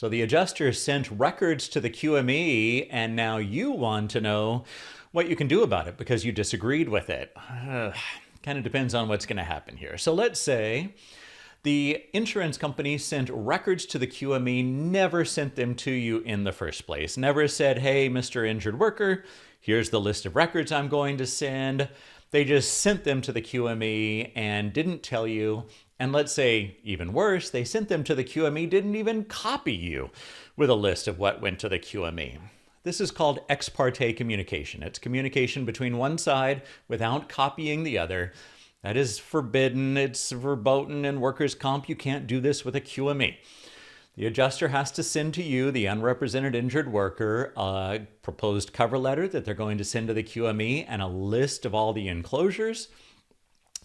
So the adjuster sent records to the QME, and now you want to know what you can do about it because you disagreed with it. Kind of depends on what's going to happen here. So let's say the insurance company sent records to the QME, never sent them to you in the first place. Never said, hey, Mr. Injured Worker, here's the list of records I'm going to send. They just sent them to the QME and didn't tell you. And let's say, even worse, they sent them to the QME, didn't even copy you with a list of what went to the QME. This is called ex parte communication. It's communication between one side without copying the other. That is forbidden. It's verboten in workers' comp. You can't do this with a QME. The adjuster has to send to you, the unrepresented injured worker, a proposed cover letter that they're going to send to the QME and a list of all the enclosures.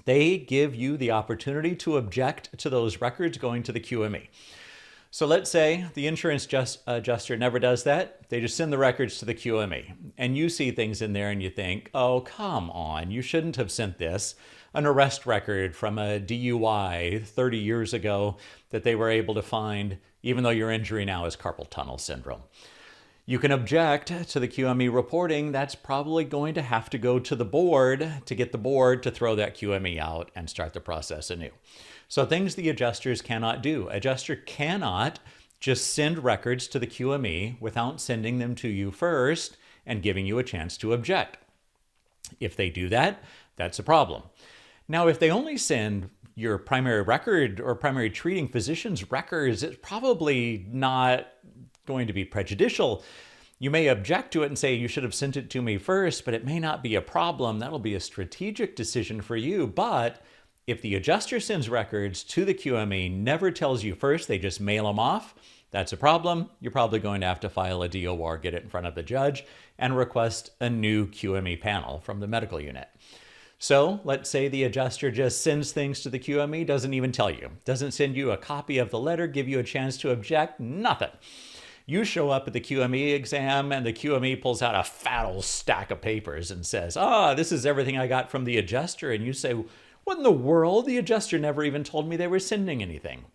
They give you the opportunity to object to those records going to the QME. So let's say the insurance adjuster never does that. They just send the records to the QME. And you see things in there and you think, oh, come on, you shouldn't have sent this. An arrest record from a DUI 30 years ago that they were able to find, even though your injury now is carpal tunnel syndrome. You can object to the QME reporting. That's probably going to have to go to the board to get the board to throw that QME out and start the process anew. So things the adjusters cannot do. Adjuster cannot just send records to the QME without sending them to you first and giving you a chance to object. If they do that, that's a problem. Now, if they only send your primary record or primary treating physician's records, it's probably not going to be prejudicial. You may object to it and say, you should have sent it to me first, but it may not be a problem. That'll be a strategic decision for you. But if the adjuster sends records to the QME, never tells you first, they just mail them off, that's a problem. You're probably going to have to file a DOR, get it in front of the judge, and request a new QME panel from the medical unit. So let's say the adjuster just sends things to the QME, doesn't even tell you, doesn't send you a copy of the letter, give you a chance to object, nothing. You show up at the QME exam and the QME pulls out a fat old stack of papers and says, this is everything I got from the adjuster. And you say, what in the world? The adjuster never even told me they were sending anything.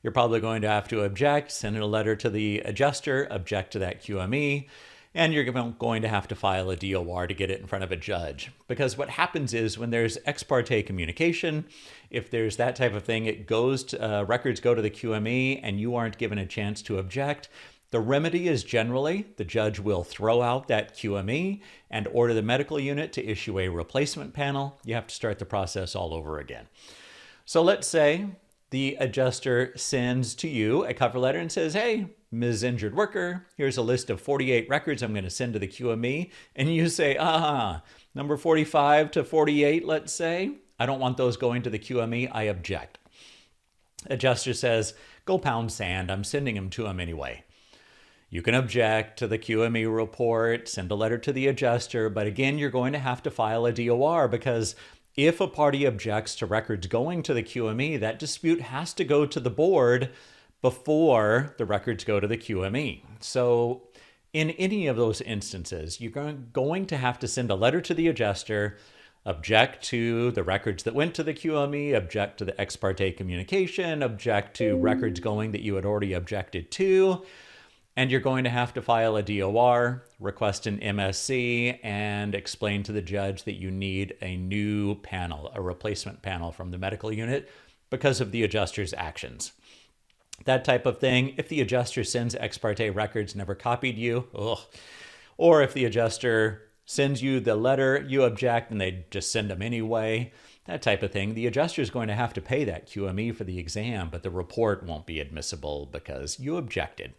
You're probably going to have to object, send a letter to the adjuster, object to that QME, and you're going to have to file a DOR to get it in front of a judge. Because what happens is when there's ex parte communication, if there's that type of thing, it goes to, records go to the QME and you aren't given a chance to object. The remedy is generally the judge will throw out that QME and order the medical unit to issue a replacement panel. You have to start the process all over again. So let's say the adjuster sends to you a cover letter and says, hey, Ms. Injured Worker, here's a list of 48 records I'm going to send to the QME. And you say, number 45 to 48, let's say, I don't want those going to the QME. I object. Adjuster says, go pound sand. I'm sending them to him anyway. You can object to the QME report, send a letter to the adjuster, but again, you're going to have to file a DOR because if a party objects to records going to the QME, that dispute has to go to the board before the records go to the QME. So in any of those instances, you're going to have to send a letter to the adjuster, object to the records that went to the QME, object to the ex parte communication, object to records going that you had already objected to, and you're going to have to file a DOR, request an MSC, and explain to the judge that you need a new panel, a replacement panel from the medical unit because of the adjuster's actions. That type of thing. If the adjuster sends ex parte records, never copied you, or if the adjuster sends you the letter, you object and they just send them anyway, that type of thing, the adjuster is going to have to pay that QME for the exam, but the report won't be admissible because you objected.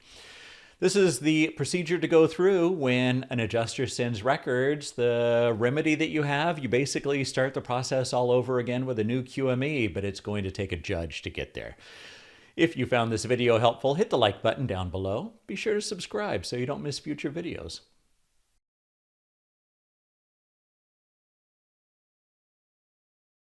This is the procedure to go through when an adjuster sends records. The remedy that you have, you basically start the process all over again with a new QME, but it's going to take a judge to get there. If you found this video helpful, hit the like button down below. Be sure to subscribe so you don't miss future videos.